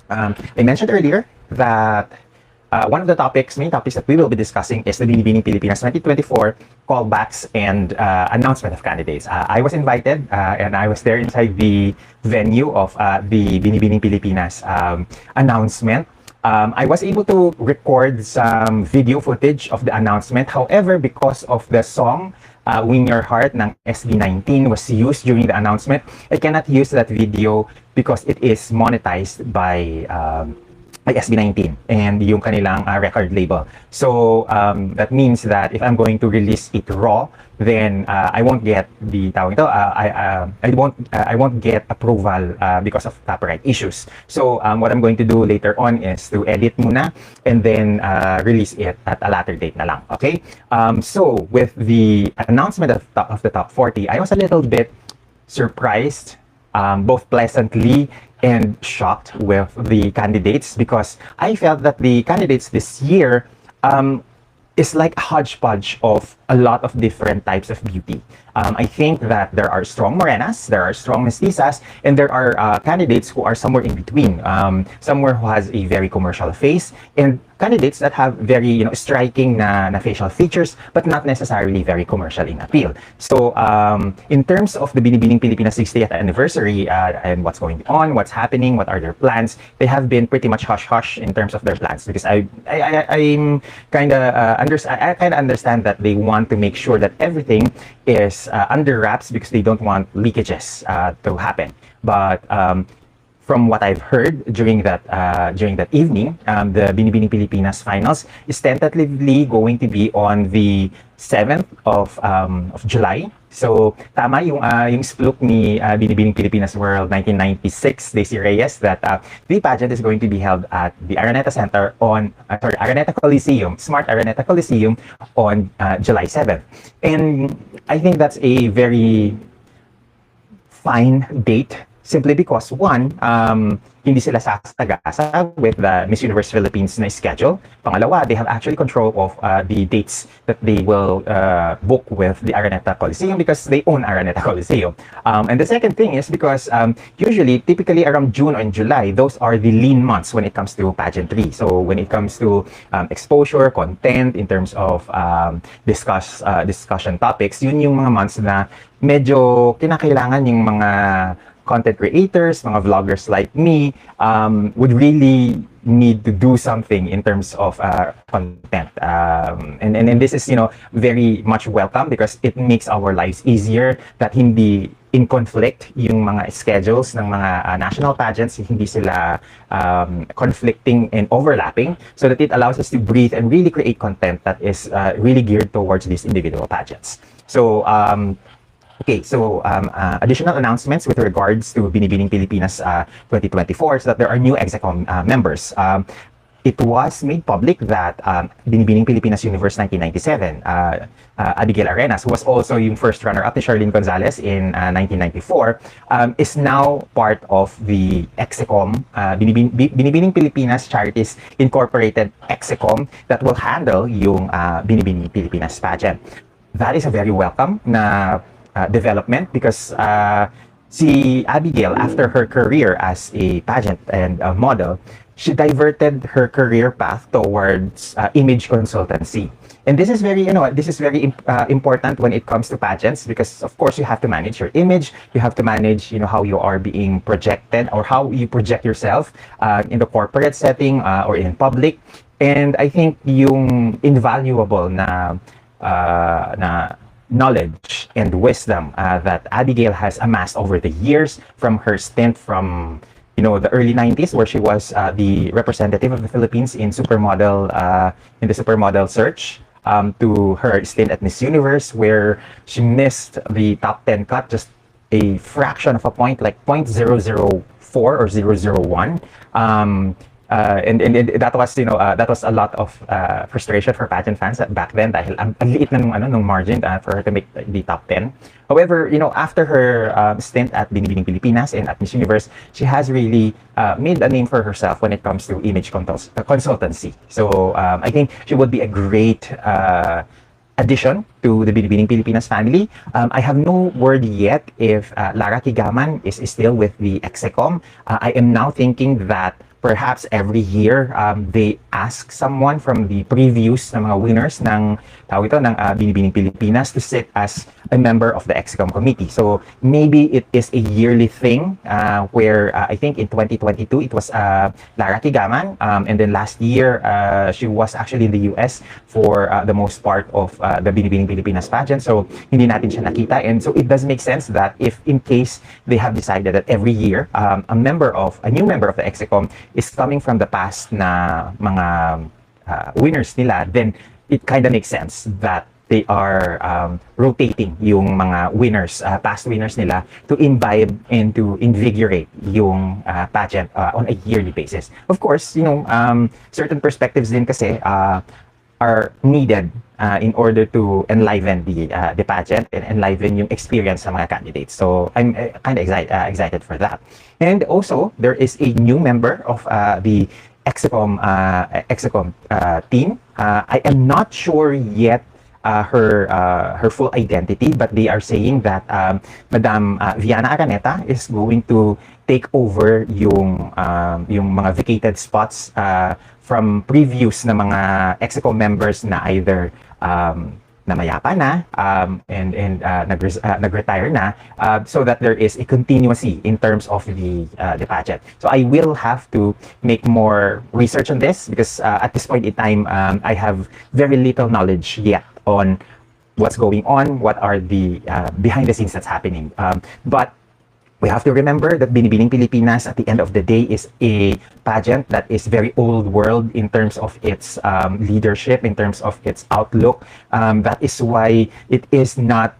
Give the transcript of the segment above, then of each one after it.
I mentioned earlier that one of the main topics that we will be discussing is the Binibining Pilipinas 2024 callbacks and announcement of candidates. I was invited and I was there inside the venue of the Binibining Pilipinas announcement. I was able to record some video footage of the announcement. However, because of the song Win Your Heart ng SB19 was used during the announcement, I cannot use that video because it is monetized by SB19 and yung kanilang record label. So that means that if I'm going to release it raw, then I won't get the I won't get approval because of copyright issues. So what I'm going to do later on is to edit muna and then release it at a later date na lang. Okay? So with the announcement of the top 40, I was a little bit surprised, both pleasantly and shocked with the candidates, because I felt that the candidates this year is like a hodgepodge of a lot of different types of beauty. I think that there are strong Morenas, there are strong Mestizas, and there are candidates who are somewhere in between. Somewhere who has a very commercial face, and candidates that have very striking na facial features, but not necessarily very commercial in appeal. So in terms of the Binibining Pilipinas 60th anniversary and what's going on, what's happening, what are their plans, they have been pretty much hush-hush in terms of their plans, because I kind of understand that they want to make sure that everything is under wraps because they don't want leakages to happen. But from what I've heard during that evening, the Binibining Pilipinas finals is tentatively going to be on the 7th of July. So tama yung splook ni Binibining Pilipinas World 1996, Daisy Reyes, that the pageant is going to be held at the Araneta Center on Araneta Coliseum, Smart Araneta Coliseum, on July 7th. And I think that's a very fine date, simply because one, hindi sila sasagasa with the Miss Universe Philippines na schedule. Pangalawa, they have actually control of the dates that they will book with the Araneta Coliseum because they own Araneta Coliseum. And the second thing is because typically around June or in July, those are the lean months when it comes to pageantry. So when it comes to exposure, content, in terms of discussion topics, yun yung mga months na medyo kinakailangan yung mga content creators, mga vloggers like me, would really need to do something in terms of content. And this is, very much welcome because it makes our lives easier, that hindi in conflict yung mga schedules ng mga national pageants, hindi sila conflicting and overlapping, so that it allows us to breathe and really create content that is really geared towards these individual pageants. So, okay, so additional announcements with regards to Binibining Pilipinas 2024, so that there are new Execom members. It was made public that Binibining Pilipinas Universe 1997, Abigail Arenas, who was also yung first runner-up ni Charlene Gonzalez in 1994, is now part of the Execom, Binibining Pilipinas Charities Incorporated Execom, that will handle yung Binibining Pilipinas pageant. That is a very welcome na development, because si Abigail, after her career as a pageant and a model, she diverted her career path towards image consultancy. And this is very, important when it comes to pageants, because of course you have to manage your image, you have to manage, how you are being projected, or how you project yourself in the corporate setting or in public. And I think yung invaluable na knowledge and wisdom that Abigail has amassed over the years, from her stint from the early 90s, where she was the representative of the Philippines in supermodel in the supermodel search, to her stint at Miss Universe, where she missed the top 10 cut just a fraction of a point, like 0.004 or 001. And that was that was a lot of frustration for pageant fans back then, dahil ang liit na nung margin for her to make the top 10. However, after her stint at Binibining Pilipinas and at Miss Universe, she has really made a name for herself when it comes to image consultancy. So I think she would be a great addition to the Binibining Pilipinas family. I have no word yet if Lara Kigaman is still with the Execom. I am now thinking that perhaps every year they ask someone from the previous na mga winners ng tawag ito ng Binibining Pilipinas to sit as a member of the EXCOM committee. So maybe it is a yearly thing where I think in 2022 it was Lara Kigaman, and then last year she was actually in the US for the most part of the Binibining Pilipinas pageant. So hindi natin siya nakita, and so it does make sense that if in case they have decided that every year a new member of the EXCOM is coming from the past na mga winners nila, then it kind of makes sense that they are rotating yung mga winners, past winners nila, to imbibe and to invigorate yung pageant on a yearly basis. Of course, you know, certain perspectives din kasi are needed in order to enliven the pageant and enliven yung experience sa mga candidates. So I'm kind of excited for that. And also, there is a new member of the EXCOM team. I am not sure yet her full identity, but they are saying that Madam Viana Araneta is going to take over yung mga vacated spots from previous na mga EXCOM members na either namayapa na and nag-retire na, so that there is a continuity in terms of the pageant. So I will have to make more research on this because at this point in time I have very little knowledge yet on what's going on, what are the behind the scenes that's happening. But we have to remember that Binibining Pilipinas at the end of the day is a pageant that is very old world in terms of its leadership, in terms of its outlook. That is why it is not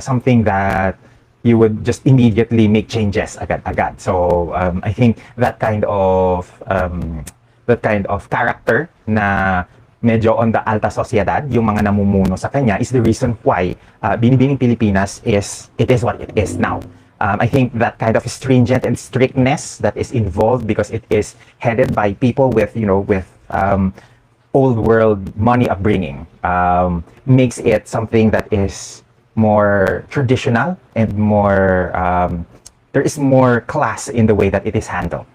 something that you would just immediately make changes agad-agad. So I think that kind of character na medyo on the alta sociedad, yung mga namumuno sa kanya, is the reason why Binibining Pilipinas is what it is now. I think that kind of stringent and strictness that is involved because it is headed by people with, you know, with old world money upbringing, makes it something that is more traditional and more, there is more class in the way that it is handled.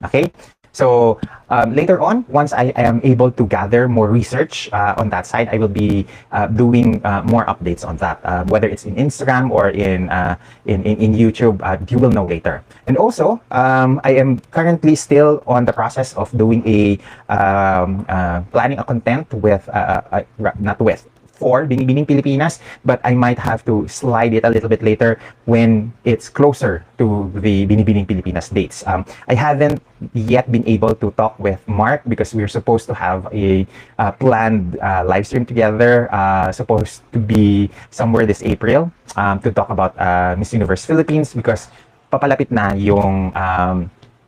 Okay? So later on, once I am able to gather more research on that side, I will be doing more updates on that, whether it's in Instagram or in YouTube. You will know later. And also, I am currently still on the process of doing a planning a content with for Binibining Pilipinas, but I might have to slide it a little bit later when it's closer to the Binibining Pilipinas dates. I haven't yet been able to talk with Mark because we're supposed to have a planned live stream together, supposed to be somewhere this April, to talk about Miss Universe Philippines, because papalapit na yung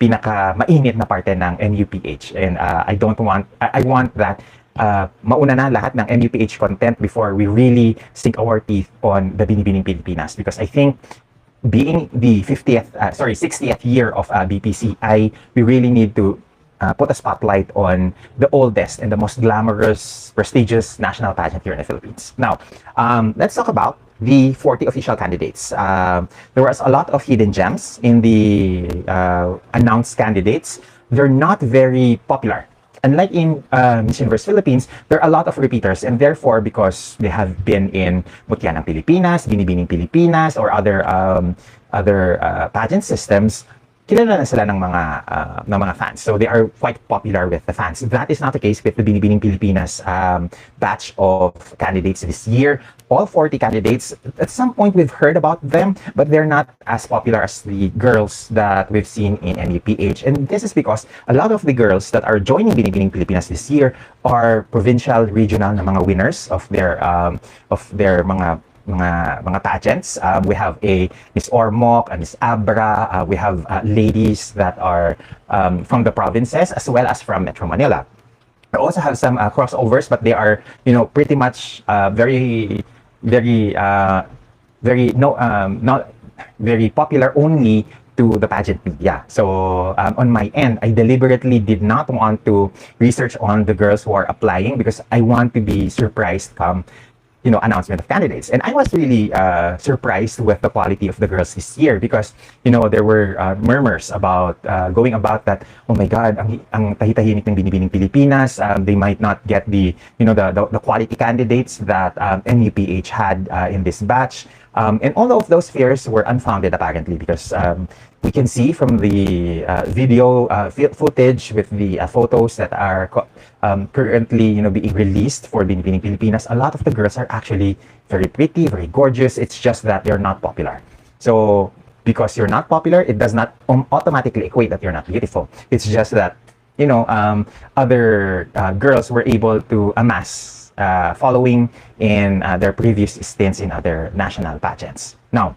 pinaka mainit na parte ng MUPH, and I want that mauna na lahat ng MUPH content before we really sink our teeth on the Binibining Pilipinas, because I think being the 60th year of BPC, we really need to put a spotlight on the oldest and the most glamorous, prestigious national pageant here in the Philippines. Now, let's talk about the 40 official candidates. There was a lot of hidden gems in the announced candidates. They're not very popular. Unlike in Miss Universe Philippines, there are a lot of repeaters, and therefore, because they have been in Mutya ng Pilipinas, Binibining Pilipinas, or other pageant systems, kilala na sila ng mga fans. So they are quite popular with the fans. That is not the case with the Binibining Pilipinas batch of candidates this year. All 40 candidates, at some point we've heard about them, but they're not as popular as the girls that we've seen in MUPH. And this is because a lot of the girls that are joining Binibining Pilipinas this year are provincial, regional na mga winners of their mga pageants. We have a Miss Ormoc, a Miss Abra, we have ladies that are from the provinces as well as from Metro Manila. We also have some crossovers, but they are, you know, pretty much not very popular only to the pageant media. So on my end, I deliberately did not want to research on the girls who are applying because I want to be surprised come announcement of candidates. And I was really surprised with the quality of the girls this year because, there were murmurs about going about that, oh my God, ang tahi-tahimik ng Binibining Pilipinas, they might not get the quality candidates that NUPH had in this batch. And all of those fears were unfounded apparently because we can see from the video footage with the photos that are currently being released for Binibining Pilipinas, a lot of the girls are actually very pretty, very gorgeous. It's just that they're not popular. So because you're not popular, it does not automatically equate that you're not beautiful. It's just that other girls were able to amass following in their previous stints in other national pageants. Now,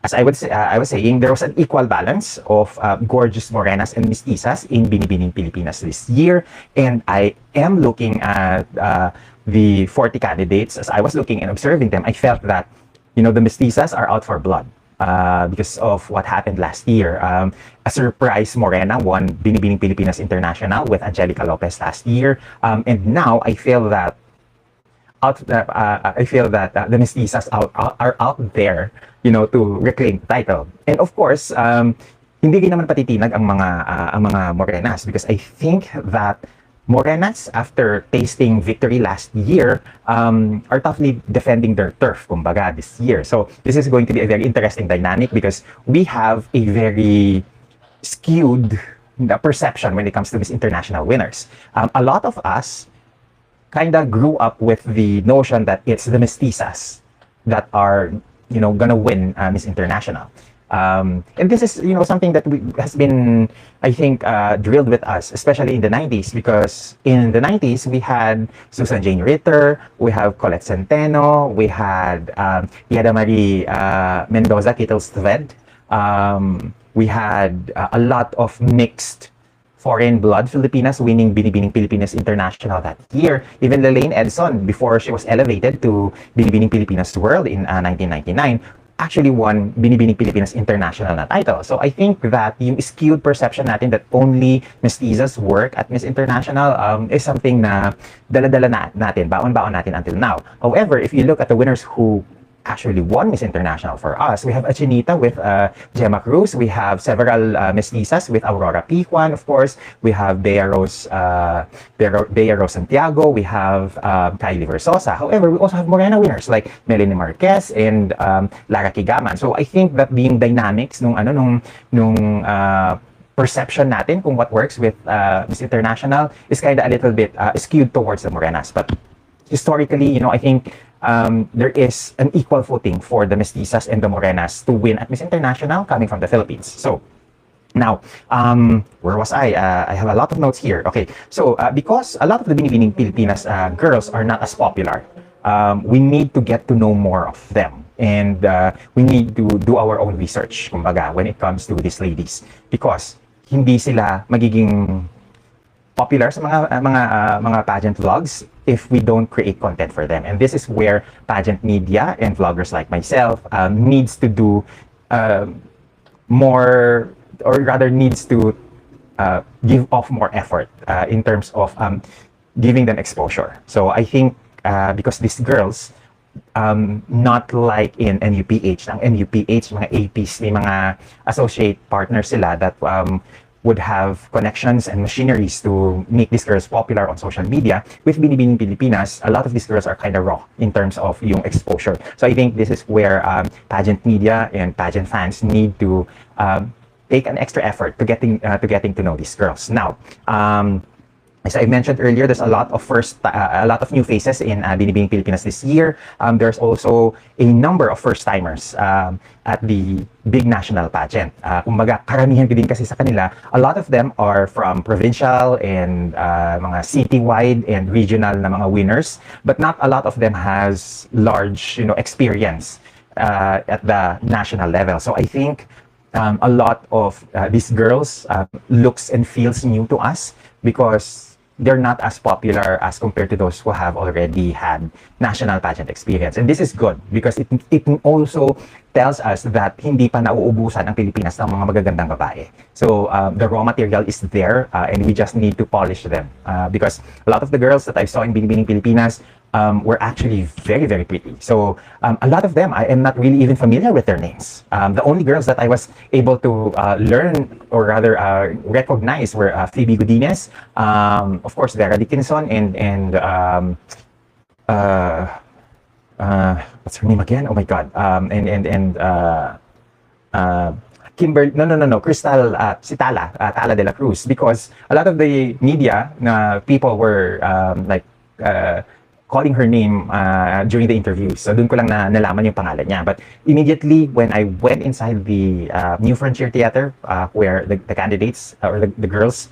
as I was saying, there was an equal balance of gorgeous Morenas and Mestizas in Binibining Pilipinas this year. And I am looking at the 40 candidates. As I was looking and observing them, I felt that, the Mestizas are out for blood. Because of what happened last year. A surprise Morena won Binibining Pilipinas International with Angelica Lopez last year. And now I feel that the Mestizas are out there, to reclaim the title. And of course, hindi rin naman patitinag ang mga Morenas because I think that Morenas, after tasting victory last year, are toughly defending their turf, kumbaga, this year. So this is going to be a very interesting dynamic because we have a very skewed perception when it comes to Miss International winners. A lot of us kind of grew up with the notion that it's the Mestizas that are, gonna win Miss International. And this is, something that has been, I think, drilled with us, especially in the 90s, because in the 90s, we had Susan Jane Ritter, we have Colette Centeno, we had Yada Marie Mendoza Kittlestved, we had a lot of mixed foreign blood Filipinas winning Binibining Pilipinas International that year. Even Lelaine Edson, before she was elevated to Binibining Pilipinas World in 1999, actually won Binibining Pilipinas International na title. So I think that yung skewed perception natin that only Mestizas work at Miss International is something na dala-dala natin, baon-baon natin until now. However, if you look at the winners who actually won Miss International for us, we have Achinita with Gemma Cruz, we have several Mestizas with Aurora Pijuan, of course, we have Bea Rose Santiago, we have Kylie Versosa. However, we also have Morena winners like Melanie Marquez and Lara Kigaman. So I think that being dynamics nung perception natin kung what works with Miss International is kind of a little bit skewed towards the Morenas. But historically, I think there is an equal footing for the Mestizas and the Morenas to win at Miss International coming from the Philippines. So now, where was I? I have a lot of notes here. Okay, so because a lot of the Binibining Pilipinas girls are not as popular, we need to get to know more of them. And we need to do our own research, kumbaga, when it comes to these ladies. Because hindi sila magiging popular sa mga pageant vlogs if we don't create content for them. And this is where pageant media and vloggers like myself needs to do more, or rather needs to give off more effort in terms of giving them exposure. So I think because these girls, not like in NUPH, ang NUPH, mga APs, may mga associate partners sila that would have connections and machineries to make these girls popular on social media. With Binibining Pilipinas, a lot of these girls are kind of raw in terms of yung exposure. So I think this is where pageant media and pageant fans need to take an extra effort to getting to know these girls. Now, as I mentioned earlier, there's a lot of new faces in Binibining Pilipinas this year. There's also a number of first-timers at the big national pageant. Kumbaga, karamihan din kasi sa kanila, a lot of them are from provincial and mga citywide and regional na mga winners, but not a lot of them has large, experience at the national level. So I think a lot of these girls looks and feels new to us because they're not as popular as compared to those who have already had national pageant experience. And this is good because it also tells us that hindi pa nauubusan ang Pilipinas ng mga magagandang babae. So the raw material is there and we just need to polish them. Because a lot of the girls that I saw in Binibining Pilipinas were actually very, very pretty. So a lot of them, I am not really even familiar with their names. The only girls that I was able to learn, or rather recognize, were Phoebe Godinez, of course, Vera Dickinson, and what's her name again? Oh my God. Kimber, no, Crystal, si Tala, Tala de la Cruz, because a lot of the media people were calling her name during the interview. So dun ko lang nalaman yung pangalan niya. But immediately when I went inside the New Frontier Theater, where the candidates, or the girls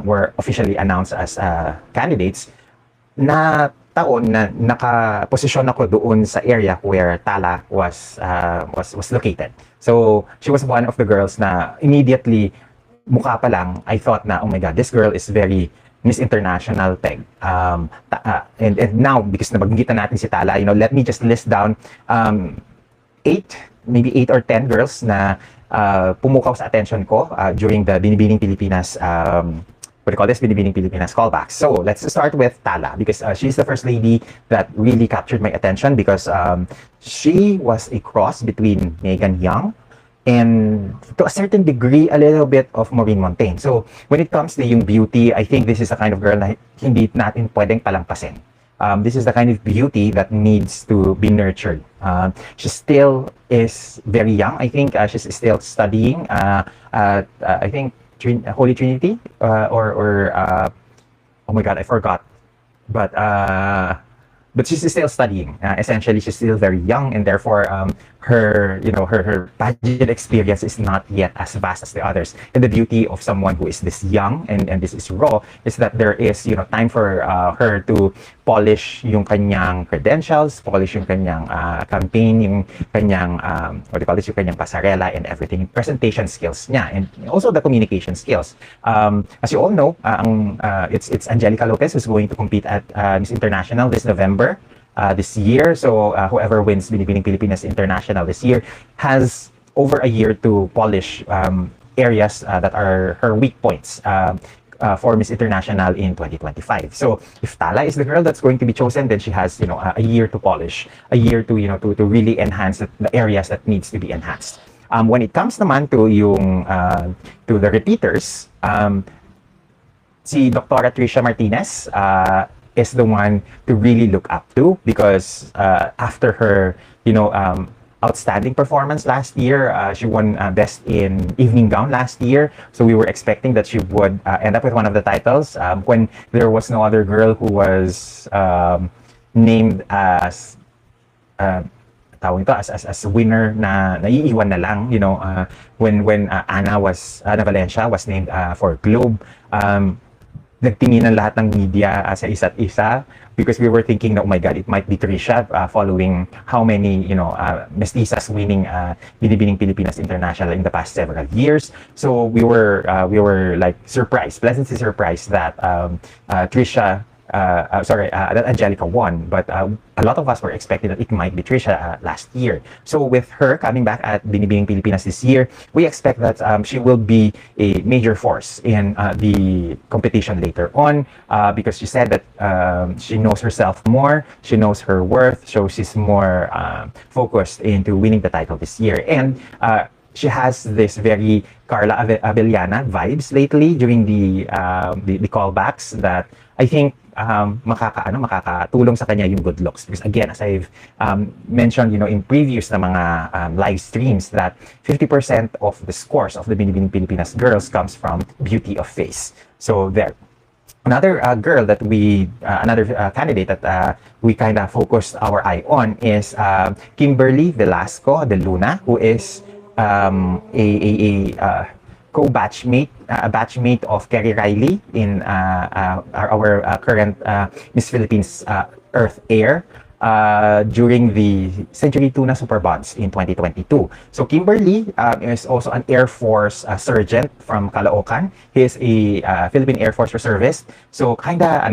were officially announced as candidates, na taon na nakaposisyon ako doon sa area where Tala was located. So she was one of the girls na immediately, mukha pa lang, I thought na, oh my God, this girl is very Miss International Peg. And now, because nabanggitan natin si Tala, let me just list down 8 or 10 girls na pumukaw sa attention ko during the Binibining Pilipinas Binibining Pilipinas callbacks. So let's start with Tala, because she's the first lady that really captured my attention, because she was a cross between Megan Young and, to a certain degree, a little bit of Maureen Montaigne. So when it comes to yung beauty, I think this is the kind of girl na hindi natin pwedeng palampasin. This is the kind of beauty that needs to be nurtured. She still is very young. I think she's still studying. I think Holy Trinity, or oh my God, I forgot. But she's still studying. Essentially, she's still very young, and therefore her pageant experience is not yet as vast as the others. And the beauty of someone who is this young and this is raw is that there is time for her to polish yung kanyang credentials, polish yung kanyang campaign, yung kanyang what do you call this, yung kanyang pasarela and everything, presentation skills niya, and also the communication skills. As you all know, it's Angelica Lopez who's going to compete at Miss International this November. This year. So whoever wins Binibining Pilipinas International this year has over a year to polish areas that are her weak points for Miss International in 2025. So if Tala is the girl that's going to be chosen, then she has a year to polish, a year to to really enhance the areas that needs to be enhanced. When it comes naman to yung to the repeaters, si Dr. Tricia Martinez is the one to really look up to, because after her outstanding performance last year, she won best in evening gown last year, so we were expecting that she would end up with one of the titles, when there was no other girl who was named as as winner na naiiwan na lang, when Ana Valencia was named for Globe. Nagtinginan lahat ng media sa isa't isa, because we were thinking na, oh my God, it might be Trisha, following how many Mestizas winning Binibining Pilipinas International in the past several years. So we were like pleasantly surprised that Trisha that Angelica won, but a lot of us were expecting that it might be Trisha last year. So with her coming back at Binibining Pilipinas this year, we expect that she will be a major force in the competition later on, because she said that she knows herself more, she knows her worth, so she's more focused into winning the title this year. And she has this very Carla Avellana vibes lately during the callbacks that I think makakatulong sa kanya yung good looks, because again, as I've mentioned in previous na mga live streams, that 50% of the scores of the Binibining Pilipinas girls comes from beauty of face. So there. Another girl that another candidate that we kind of focused our eye on is Kimberly Velasco de Luna, who is a batchmate of Kerry Riley in our current Miss Philippines Earth Air during the Century Tuna Super Bonds in 2022. So Kimberly is also an Air Force sergeant from Caloocan. He is a Philippine Air Force reservist. So kinda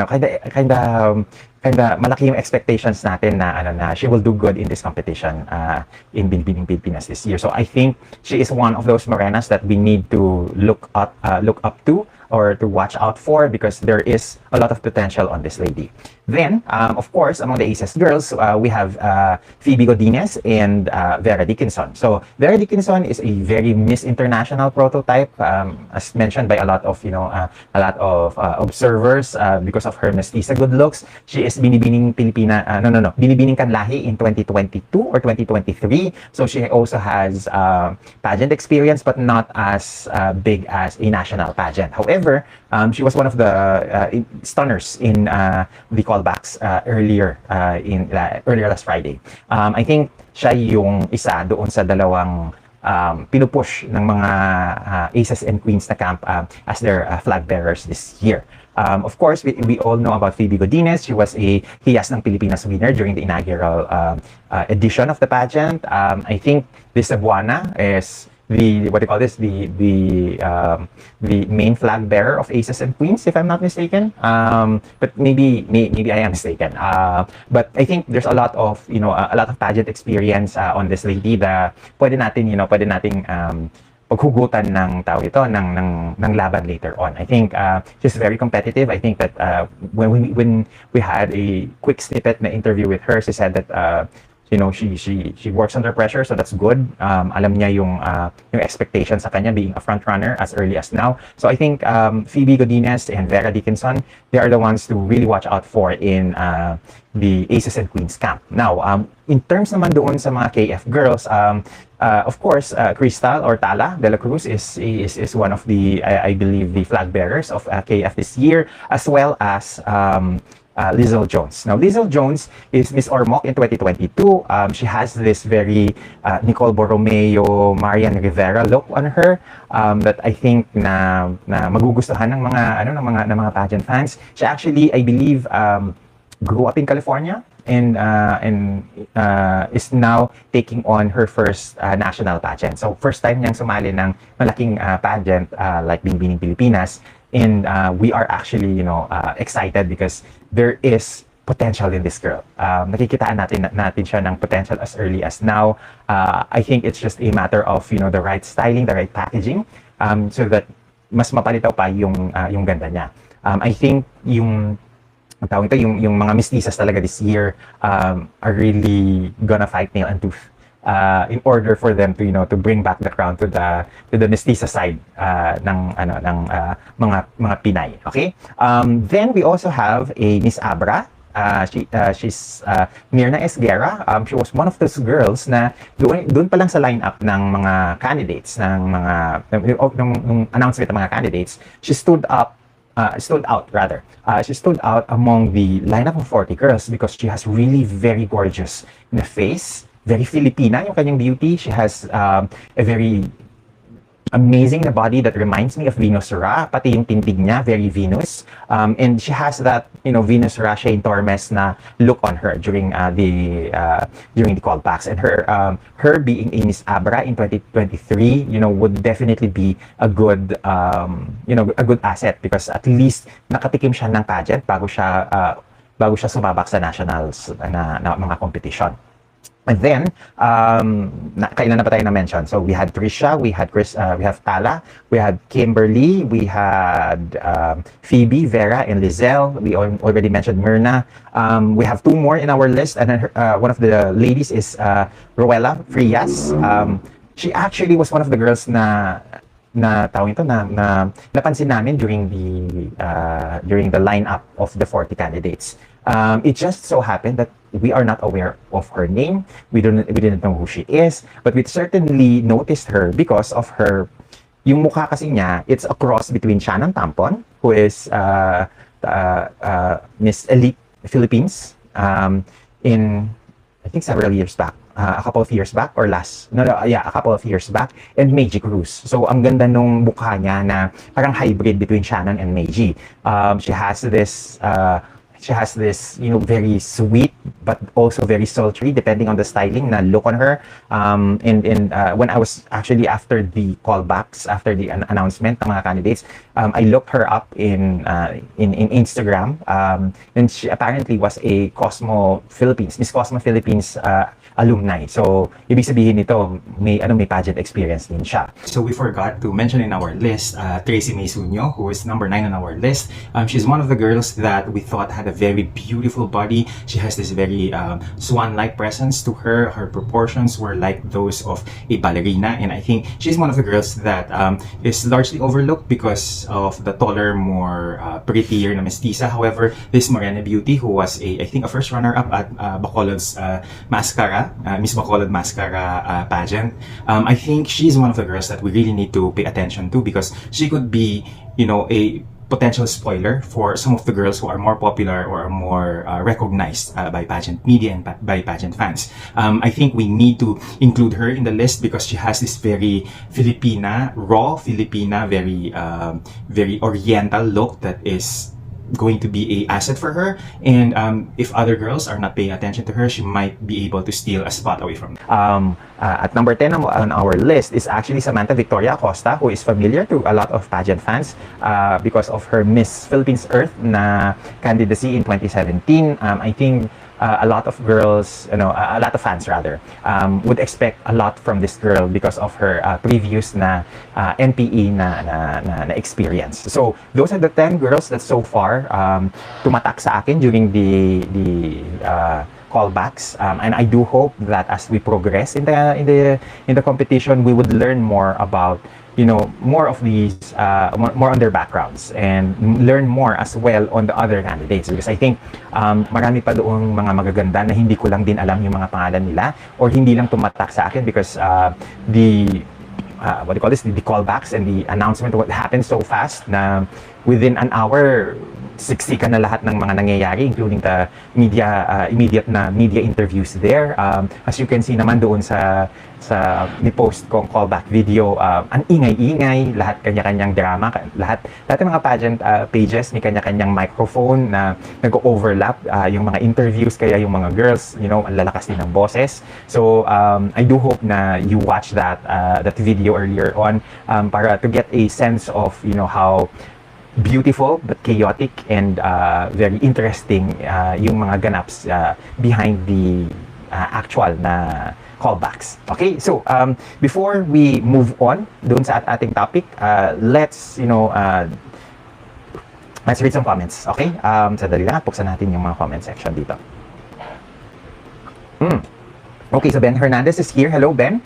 malaki yung expectations natin na she will do good in this competition in Binibining Pilipinas this year. So I think she is one of those Morenas that we need to look up to or to watch out for, because there is a lot of potential on this lady. Then, of course, among the Aces girls, we have Phoebe Godinez and Vera Dickinson. So Vera Dickinson is a very Miss International prototype, as mentioned by a lot of observers, because of her mestiza good looks. She is Binibining Pilipinas, Binibining Kanlahi in 2022 or 2023. So she also has pageant experience, but not as big as a national pageant. However, she was one of the stunners in the callbacks earlier last Friday. I think siya yung isa doon sa dalawang pinupush ng mga Aces and Queens na camp as their flag bearers this year. Of course, we all know about Phoebe Godinez. She was a Hiyas ng Pilipinas winner during the inaugural edition of the pageant. I think this Cebuana is the main flag bearer of Aces and Queens, if I'm not mistaken. But maybe I am mistaken. But I think there's a lot of pageant experience on this lady that pwede nating paghugutan ng laban later on. I think she's very competitive. I think that when we had a quick snippet na interview with her, she said that she works under pressure, so that's good. Alam niya yung expectations sa kanya being a front runner as early as now. So I think Phoebe Godinez and Vera Dickinson, they are the ones to really watch out for in the Aces and Queens camp. Now, in terms naman doon sa mga KF girls, of course, Crystal or Tala de la Cruz is one of the, I believe, the flag bearers of KF this year, as well as Lizelle Jones. Now, Lizelle Jones is Miss Ormoc in 2022. She has this very Nicole Borromeo, Marian Rivera look on her that I think na magugustuhan ng mga pageant fans. She actually, I believe, grew up in California and is now taking on her first national pageant. So, first time niyang sumali ng malaking pageant like Binibining Pilipinas. And we are actually, excited because there is potential in this girl. Nakikitaan natin siya ng potential as early as now. I think it's just a matter of, the right styling, the right packaging, so that mas mapalitaw pa yung ganda niya. I think yung mga mestizas talaga this year are really gonna fight nail and tooth in order for them to bring back the crown to the mestiza side ng mga Pinay. Okay? Then we also have a Miss Abra. She's Myrna Esguerra. She was one of those girls na doon pa lang sa lineup ng mga candidates nung announcement ng mga candidates, she stood out among the lineup of 40 girls because she has really very gorgeous in the face. Very Filipina yung kanyang beauty. She has a very amazing na body that reminds me of Venus Ra. Pati yung tindig niya, very Venus. And she has that, Venus Ra, Shane Tormes na look on her during the callbacks. And her being a Miss Abra in 2023, would definitely be a good, a good asset because at least nakatikim siya ng pageant bago siya sumabak sa nationals na mga competition. And then, kailan na ba tayo na-mention? So, we had Trisha, we had we have Tala, we had Kimberly, we had Phoebe, Vera, and Lizelle. We already mentioned Myrna. We have two more in our list, and then one of the ladies is Roella Frias. She actually was one of the girls na napansin namin during the lineup of the 40 candidates. It just so happened that we are not aware of her name. We didn't know who she is, but we certainly noticed her because of her. Yung mukha kasi niya, it's a cross between Shannon Tampon, who is Miss Elite Philippines in I think several years back. A couple of years back or a couple of years back, and Meiji Cruz. So, ang ganda nung mukha niya na parang hybrid between Shannon and Meiji. She has this She has this, very sweet but also very sultry, depending on the styling, na look on her. And when I was actually after the callbacks, after the announcement ng mga candidates, I looked her up in Instagram, and she apparently was a Miss Cosmo Philippines alumni. So, ibig sabihin nito, may pageant experience din siya. So, we forgot to mention in our list, Tracy May Sunyo, who is number 9 on our list. She's one of the girls that we thought had a very beautiful body. She has this very swan-like presence to her. Her proportions were like those of a ballerina, and I think she's one of the girls that is largely overlooked because of the taller, more prettier na mestiza. However, this Morena beauty, who was I think a first runner-up at Bacolod's Mascara, Miss Bacolod Mascara pageant, I think she's one of the girls that we really need to pay attention to, because she could be, a potential spoiler for some of the girls who are more popular or are more recognized by pageant media and by pageant fans. I think we need to include her in the list because she has this very raw Filipina, very oriental look that is going to be a asset for her, and if other girls are not paying attention to her, she might be able to steal a spot away from them. At number 10 on our list is actually Samantha Victoria Acosta, who is familiar to a lot of pageant fans because of her Miss Philippines Earth na candidacy in 2017. I think a lot of girls, a lot of fans rather, would expect a lot from this girl because of her previous NPE na experience. So those are the 10 girls that so far tumatak sa akin during the callbacks, and I do hope that as we progress in the competition, we would learn more about more of these, more on their backgrounds, and learn more as well on the other candidates, because I think marami pa doong mga magaganda na hindi ko lang din alam yung mga pangalan nila, or hindi lang tumatak sa akin because the callbacks and the announcement what happened so fast na within an hour siksikan na lahat ng mga nangyayari, including the immediate media interviews there. As you can see naman doon sa ni-post kong callback video, ang ingay-ingay, lahat kanya-kanyang drama, lahat ng mga pageant pages may kanya-kanyang microphone na nag-overlap yung mga interviews, kaya yung mga girls, ang lalakas din ng boses. So, I do hope na you watch that video earlier on para to get a sense of, how beautiful but chaotic and very interesting yung mga ganaps behind the actual na callbacks. Okay, so before we move on dun sa ating topic, let's read some comments. Okay, sandali lang, buksan natin yung mga comment section dito. Okay, so Ben Hernandez is here. Hello, Ben.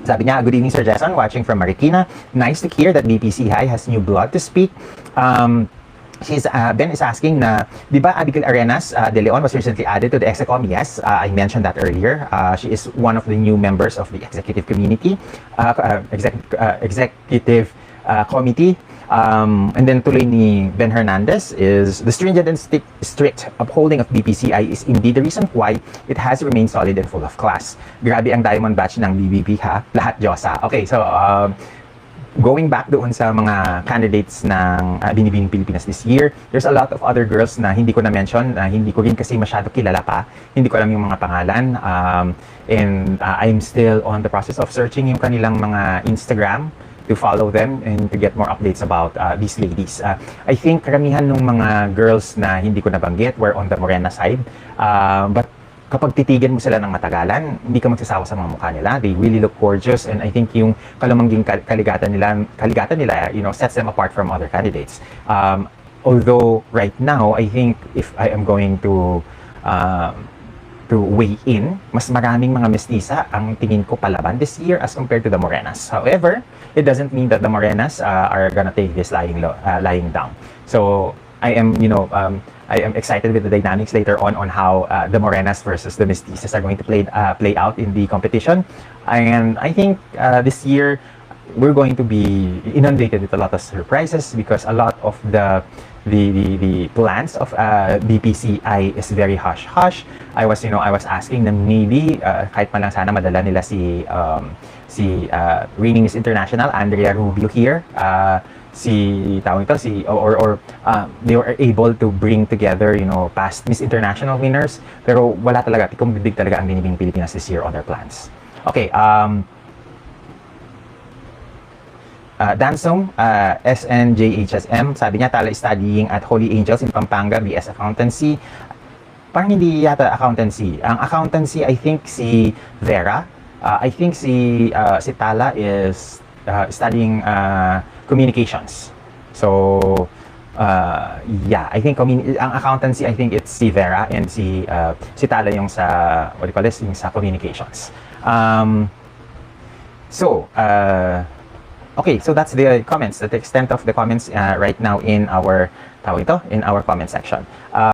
Sabi niya, good evening, Sir Jason, watching from Marikina. Nice to hear that BPC High has new blood to speak. Ben is asking na, di ba Abigail Arenas de Leon was recently added to the Execom? Yes, I mentioned that earlier. She is one of the new members of the executive community, executive committee. And then tuloy ni Ben Hernandez is the stringent and strict upholding of BPCI is indeed the reason why it has remained solid and full of class. Grabe ang diamond batch ng BBP ha, lahat Diyosa. Okay, so going back doon sa mga candidates ng Binibining Pilipinas this year, there's a lot of other girls na hindi ko na-mention, hindi ko rin kasi masyado kilala pa, hindi ko alam yung mga pangalan, and I'm still on the process of searching yung kanilang mga Instagram to follow them and to get more updates about these ladies. I think karamihan ng mga girls na hindi ko nabanggit were on the Morena side, but kapag titigan mo sila ng matagalan, hindi ka magsasawa sa mga mukha nila. They really look gorgeous, and I think yung kalamangging kaligatan nila, sets them apart from other candidates. Although right now, I think if I am going to weigh in, mas maraming mga mestiza ang tingin ko palaban this year as compared to the Morenas. However, it doesn't mean that the Morenas are gonna take this lying down. So I am, I am excited with the dynamics later on how the Morenas versus the Mestizas are going to play out in the competition. And I think this year we're going to be inundated with a lot of surprises because a lot of the plans of BPCI is very hush-hush. I was asking them maybe kahit man lang sana madala nila si reigning Miss International Andrea Rubio here they were able to bring together, you know, past Miss International winners, pero wala talaga, tikong bibig talaga ang Binibining Pilipinas this year on their plans. Okay, Dansong, SNJHSM, sabi niya, Tala is studying at Holy Angels in Pampanga, BS Accountancy. Parang hindi yata accountancy. Ang accountancy, I think si Vera. I think si Tala is studying communications. So, yeah, I think ang accountancy, I think it's si Vera, and si Tala yung sa, what do you call this, yung sa communications. Okay, so that's the comments, the extent of the comments right now in our comment section.